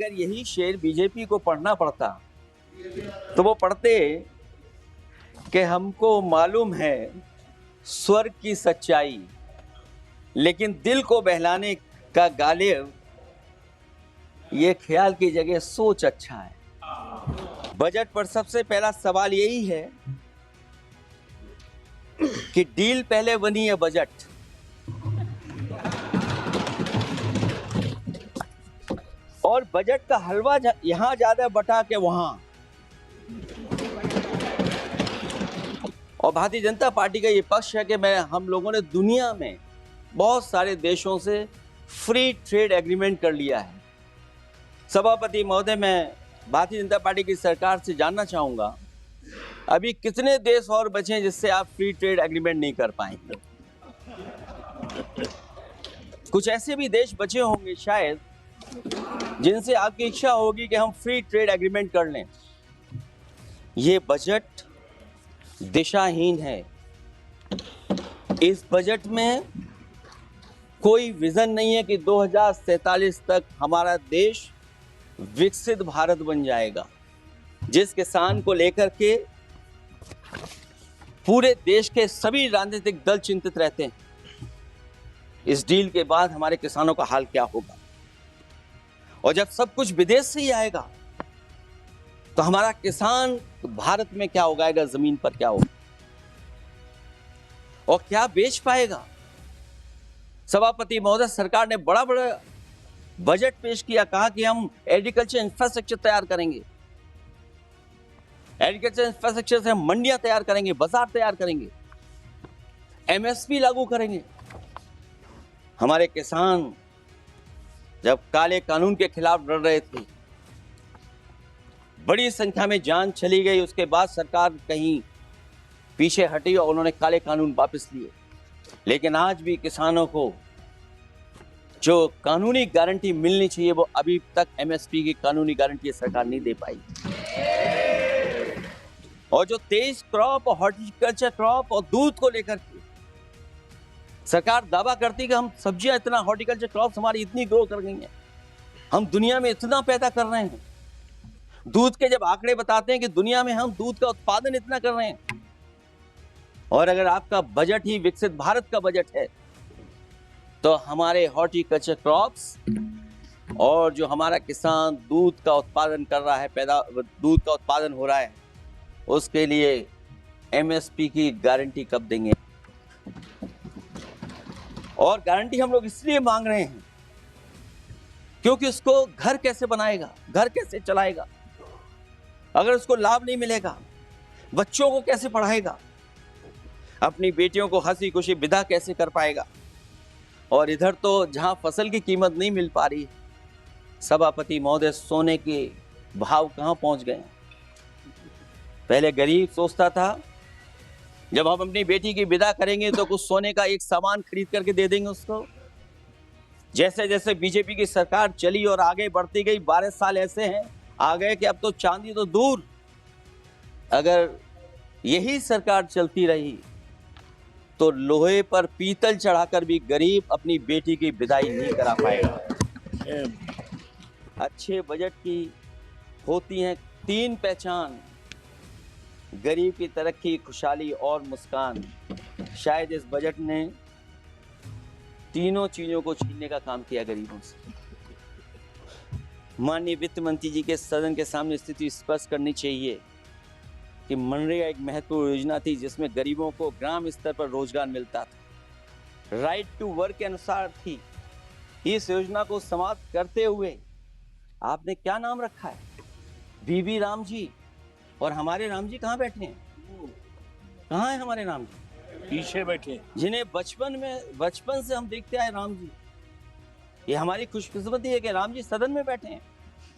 अगर यही शेर बीजेपी को पढ़ना पड़ता तो वो पढ़ते कि हमको मालूम है स्वर्ग की सच्चाई, लेकिन दिल को बहलाने का गालिब ये ख्याल की जगह सोच अच्छा है। बजट पर सबसे पहला सवाल यही है कि डील पहले बनी है बजट। और बजट का हलवा यहां ज्यादा बटा के वहां। और भारतीय जनता पार्टी का ये पक्ष है कि हम लोगों ने दुनिया में बहुत सारे देशों से फ्री ट्रेड एग्रीमेंट कर लिया है। सभापति महोदय, मैं भारतीय जनता पार्टी की सरकार से जानना चाहूंगा, अभी कितने देश और बचे हैं जिससे आप फ्री ट्रेड एग्रीमेंट नहीं कर पाएंगे? कुछ ऐसे भी देश बचे होंगे शायद जिनसे आपकी इच्छा होगी कि हम फ्री ट्रेड एग्रीमेंट कर लें। ये बजट दिशाहीन है। इस बजट में कोई विजन नहीं है कि 2047 तक हमारा देश विकसित भारत बन जाएगा, जिस किसान को लेकर के पूरे देश के सभी राजनीतिक दल चिंतित रहते हैं। इस डील के बाद हमारे किसानों का हाल क्या होगा? और जब सब कुछ विदेश से ही आएगा तो हमारा किसान भारत में क्या उगाएगा, जमीन पर क्या होगा और क्या बेच पाएगा? सभापति महोदय, सरकार ने बड़ा बजट पेश किया, कहा कि हम एग्रीकल्चर इंफ्रास्ट्रक्चर तैयार करेंगे, एग्रीकल्चर इंफ्रास्ट्रक्चर से हम मंडियां तैयार करेंगे, बाजार तैयार करेंगे, एमएसपी लागू करेंगे। हमारे किसान जब काले कानून के खिलाफ लड़ रहे थे, बड़ी संख्या में जान चली गई, उसके बाद सरकार कहीं पीछे हटी और उन्होंने काले कानून वापस लिए। लेकिन आज भी किसानों को जो कानूनी गारंटी मिलनी चाहिए वो अभी तक एमएसपी की कानूनी गारंटी सरकार नहीं दे पाई। और जो तेज क्रॉप और हॉर्टिकल्चर क्रॉप और दूध को लेकर के सरकार दावा करती कि हम सब्जियां इतना, हॉर्टिकल्चर क्रॉप्स हमारी इतनी ग्रो कर गई हैं, हम दुनिया में इतना पैदा कर रहे हैं। दूध के जब आंकड़े बताते हैं कि दुनिया में हम दूध का उत्पादन इतना कर रहे हैं, और अगर आपका बजट ही विकसित भारत का बजट है तो हमारे हॉर्टिकल्चर क्रॉप्स और जो हमारा किसान दूध का उत्पादन कर रहा है, दूध का उत्पादन हो रहा है, उसके लिए एमएसपी की गारंटी कब देंगे? और गारंटी हम लोग इसलिए मांग रहे हैं क्योंकि उसको घर कैसे बनाएगा, घर कैसे चलाएगा, अगर उसको लाभ नहीं मिलेगा, बच्चों को कैसे पढ़ाएगा, अपनी बेटियों को हंसी खुशी विदा कैसे कर पाएगा? और इधर तो जहां फसल की कीमत नहीं मिल पा रही है, सभापति महोदय, सोने के भाव कहां पहुंच गए? पहले गरीब सोचता था जब हम अपनी बेटी की विदा करेंगे तो कुछ सोने का एक सामान खरीद करके दे देंगे उसको। जैसे जैसे बीजेपी की सरकार चली और आगे बढ़ती गई, 12 साल ऐसे हैं आ गए कि अब तो चांदी तो दूर, अगर यही सरकार चलती रही तो लोहे पर पीतल चढ़ाकर भी गरीब अपनी बेटी की विदाई नहीं करा पाएगा। अच्छे बजट की होती हैं 3 पहचान: गरीब की तरक्की, खुशहाली और मुस्कान। शायद इस बजट ने तीनों चीजों को छीनने का काम किया गरीबों से। माननीय वित्त मंत्री जी के सदन के सामने स्थिति स्पष्ट करनी चाहिए कि मनरेगा एक महत्वपूर्ण योजना थी जिसमें गरीबों को ग्राम स्तर पर रोजगार मिलता था, राइट टू वर्क के अनुसार थी। इस योजना को समाप्त करते हुए आपने क्या नाम रखा है? बीबी राम जी। और हमारे राम जी कहाँ बैठे हैं? कहाँ है हमारे राम जी? पीछे बैठे, जिन्हें बचपन से हम देखते आए राम जी। ये हमारी खुशकिस्मती है कि राम जी सदन में बैठे हैं,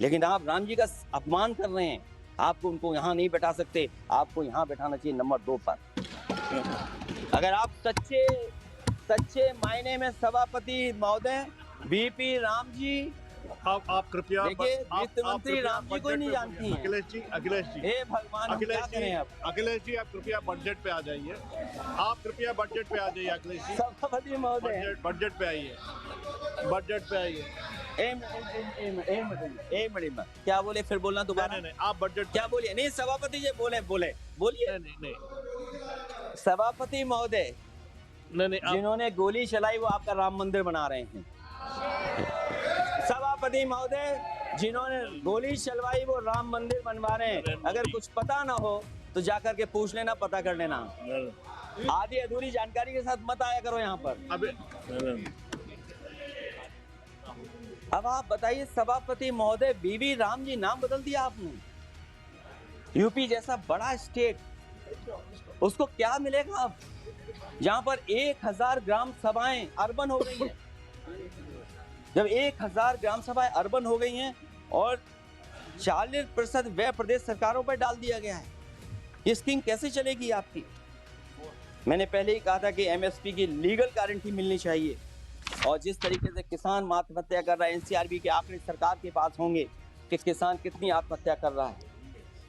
लेकिन आप राम जी का अपमान कर रहे हैं। आपको उनको यहाँ नहीं बैठा सकते, आपको यहाँ बैठाना चाहिए नंबर 2 पर। अगर आप सच्चे मायने में सभापति महोदय बीपी राम जी, आप कृपया देखिए, वित्त मंत्री राम जी को ही नहीं जानती हैं। अखिलेश जी, हे भगवान, अखिलेश जी आप कृपया बजट पे आ जाइए। आप कृपया बजट पे आ जाइए अखिलेश जी। सभापति महोदय, बजट पे आइए, बजट पे आइए। एक मिनट में क्या बोले, फिर बोलना दोबारा। नहीं, आप बजट क्या बोलिए? नहीं, सभापति जी बोलिए। नहीं सभापति महोदय, नहीं आप जिन्होंने गोली चलाई वो आपका राम मंदिर बना रहे हैं। सभापति महोदय, जिन्होंने गोली चलवाई वो राम मंदिर बनवा रहे हैं। अगर कुछ पता ना हो तो जाकर के पूछ लेना, पता कर लेना। आधी अधूरी जानकारी के साथ मत आया करो यहाँ पर। अब आप बताइए सभापति महोदय, बीबी राम जी नाम बदल दिया आपने। यूपी जैसा बड़ा स्टेट, उसको क्या मिलेगा अब, जहां पर 1000 ग्राम सभाएं अर्बन हो गई हैं। जब 1000 ग्राम सभाएं अर्बन हो गई हैं और 40% व्यय प्रदेश सरकारों पर डाल दिया गया है, ये स्कीम कैसे चलेगी आपकी? मैंने पहले ही कहा था कि एमएसपी की लीगल गारंटी मिलनी चाहिए। और जिस तरीके से किसान आत्महत्या कर रहा है, एनसीआरबी के आंकड़े सरकार के पास होंगे कि किसान कितनी आत्महत्या कर रहा है।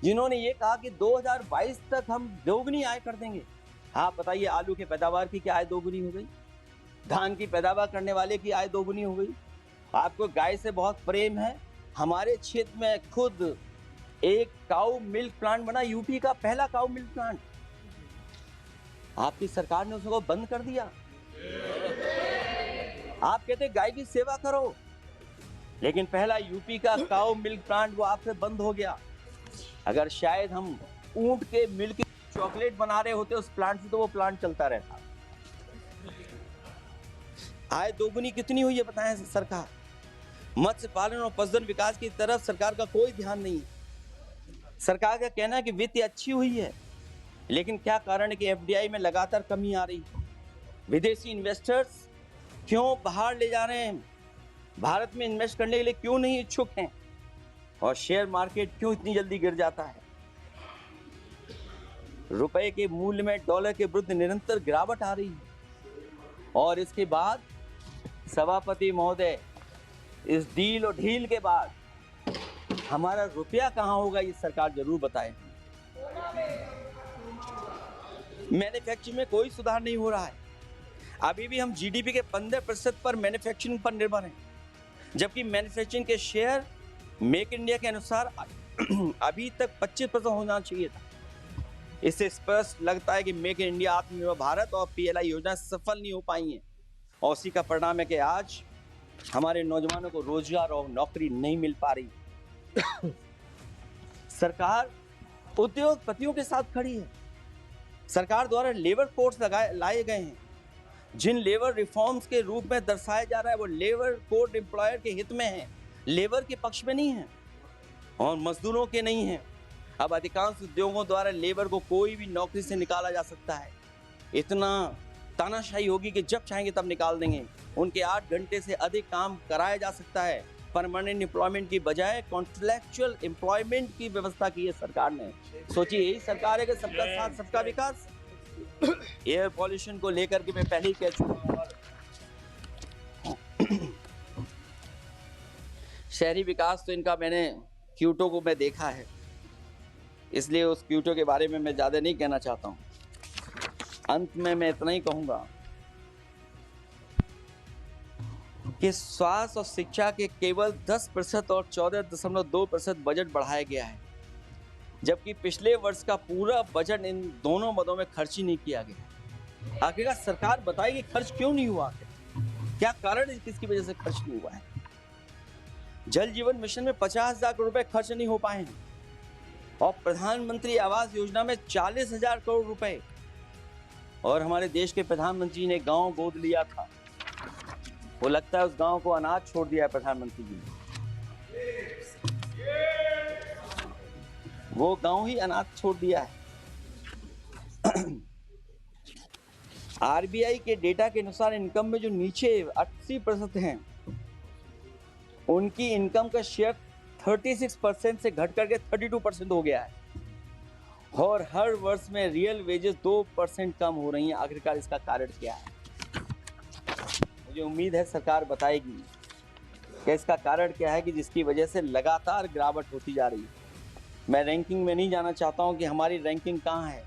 जिन्होंने ये कहा कि 2022 तक हम दोगुनी आय कर देंगे। हाँ बताइए, आलू के पैदावार की क्या आय दोगुनी हो गई? धान की पैदावार करने वाले की आय दोगुनी हो गई। आपको गाय से बहुत प्रेम है। हमारे क्षेत्र में खुद एक काऊ मिल्क प्लांट बना, यूपी का पहला काऊ मिल्क प्लांट। आपकी सरकार ने उसको बंद कर दिया। आप कहते गाय की सेवा करो, लेकिन पहला यूपी का काऊ मिल्क प्लांट वो आपसे बंद हो गया। अगर शायद हम ऊंट के मिल्क की चॉकलेट बना रहे होते उस प्लांट से तो वो प्लांट चलता रहता। आय दोगुनी कितनी हुई है बताएं सरकार? मत्स्य पालन और पशुधन विकास की तरफ सरकार का कोई ध्यान नहीं है। सरकार का कहना है कि वित्त अच्छी हुई है, लेकिन क्या कारण है कि एफडीआई में लगातार कमी आ रही है? विदेशी इन्वेस्टर्स क्यों बाहर ले जा रहे हैं? भारत में इन्वेस्ट करने के लिए क्यों नहीं इच्छुक हैं? और शेयर मार्केट क्यों इतनी जल्दी गिर जाता है? रुपए के मूल्य में डॉलर के विरुद्ध निरंतर गिरावट आ रही है। और इसके बाद सभापति महोदय, इस डील और ढील के बाद हमारा रुपया कहां होगा, ये सरकार जरूर बताए। मैन्युफैक्चरिंग में कोई सुधार नहीं हो रहा है। अभी भी हम जीडीपी के 15% पर मैन्युफैक्चरिंग पर निर्भर हैं, जबकि मैन्युफैक्चरिंग के शेयर मेक इंडिया के अनुसार अभी तक 25% होना चाहिए था। इससे स्पष्ट लगता है कि मेक इन इंडिया, आत्मनिर्भर भारत और पीएलआई योजना सफल नहीं हो पाई है। और उसी का परिणाम है कि आज हमारे नौजवानों को रोजगार और नौकरी नहीं मिल पा रही। सरकार उद्योगपतियों के साथ खड़ी है। सरकार द्वारा लेबर कोड्स लाए गए हैं, जिन लेबर रिफॉर्म्स के रूप में दर्शाया जा रहा है वो लेबर कोड एम्प्लॉयर के हित में है, लेबर के पक्ष में नहीं है और मजदूरों के नहीं है। अब अधिकांश उद्योगों द्वारा लेबर को कोई भी नौकरी से निकाला जा सकता है। इतना तानाशाही होगी कि जब चाहेंगे तब निकाल देंगे। उनके 8 घंटे से अधिक काम कराया जा सकता है। परमानेंट एम्प्लॉयमेंट की बजाय कॉन्ट्रैक्चुअल एम्प्लॉयमेंट की व्यवस्था की है सरकार ने। सोचिए, यही सरकार है कि सबका साथ सबका विकास। एयर पॉल्यूशन को लेकर के मैं पहले ही कह चुका हूं। शहरी विकास तो इनका मैंने क्यूटो को मैं देखा है, इसलिए उस क्यूटो के बारे में मैं ज्यादा नहीं कहना चाहता हूं। अंत में मैं इतना ही कहूंगा कि स्वास्थ्य और शिक्षा के केवल 10% और 14.2% बजट बढ़ाया गया है, जबकि पिछले वर्ष का पूरा बजट इन दोनों मदों में खर्च ही नहीं किया गया। आखिरकार सरकार बताएगी खर्च क्यों नहीं हुआ है, क्या कारण है किसकी वजह से खर्च नहीं हुआ है। जल जीवन मिशन में 50,000 करोड़ रुपए खर्च नहीं हो पाए हैं और प्रधानमंत्री आवास योजना में 40,000 करोड़ रुपए। और हमारे देश के प्रधानमंत्री ने गांव गोद लिया था, वो लगता है उस गांव को अनाथ छोड़ दिया है प्रधानमंत्री जी ने। वो गांव ही अनाथ छोड़ दिया है। आरबीआई के डेटा के अनुसार इनकम में जो नीचे 80% हैं, उनकी इनकम का शेयर 36% से घट करके 32% हो गया है। और हर वर्ष में रियल वेजेस 2% कम हो रही हैं। आखिरकार इसका कारण क्या है? मुझे उम्मीद है सरकार बताएगी कि इसका कारण क्या है कि जिसकी वजह से लगातार गिरावट होती जा रही है। मैं रैंकिंग में नहीं जाना चाहता हूं कि हमारी रैंकिंग कहां है,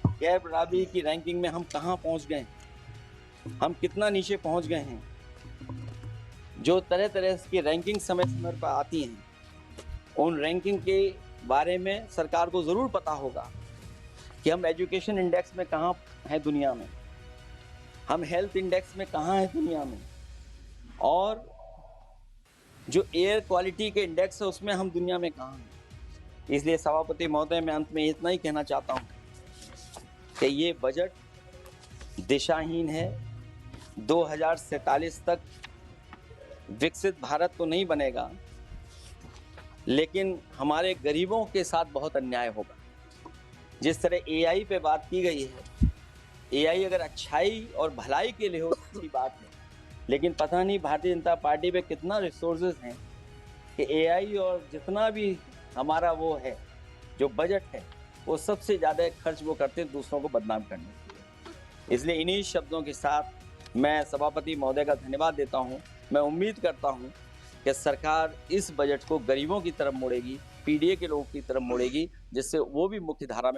गैर बराबरी की रैंकिंग में हम कहां पहुंच गए, हम कितना नीचे पहुंच गए हैं। जो तरह तरह की रैंकिंग समय समय पर आती हैं, उन रैंकिंग के बारे में सरकार को ज़रूर पता होगा कि हम एजुकेशन इंडेक्स में कहाँ हैं दुनिया में, हम हेल्थ इंडेक्स में कहाँ हैं दुनिया में, और जो एयर क्वालिटी के इंडेक्स है उसमें हम दुनिया में कहाँ हैं। इसलिए सभापति महोदय, मैं अंत में इतना ही कहना चाहता हूँ कि ये बजट दिशाहीन है। 2047 तक विकसित भारत तो नहीं बनेगा, लेकिन हमारे गरीबों के साथ बहुत अन्याय होगा। जिस तरह एआई पे बात की गई है, एआई अगर अच्छाई और भलाई के लिए हो अच्छी बात है, लेकिन पता नहीं भारतीय जनता पार्टी पे कितना रिसोर्सेज हैं कि एआई और जितना भी हमारा वो है जो बजट है वो सबसे ज़्यादा खर्च वो करते हैं दूसरों को बदनाम करने के लिए। इसलिए इन्हीं शब्दों के साथ मैं सभापति महोदय का धन्यवाद देता हूं। मैं उम्मीद करता हूं कि सरकार इस बजट को गरीबों की तरफ मोड़ेगी, पीडीए के लोगों की तरफ मोड़ेगी, जिससे वो भी मुख्य धारा में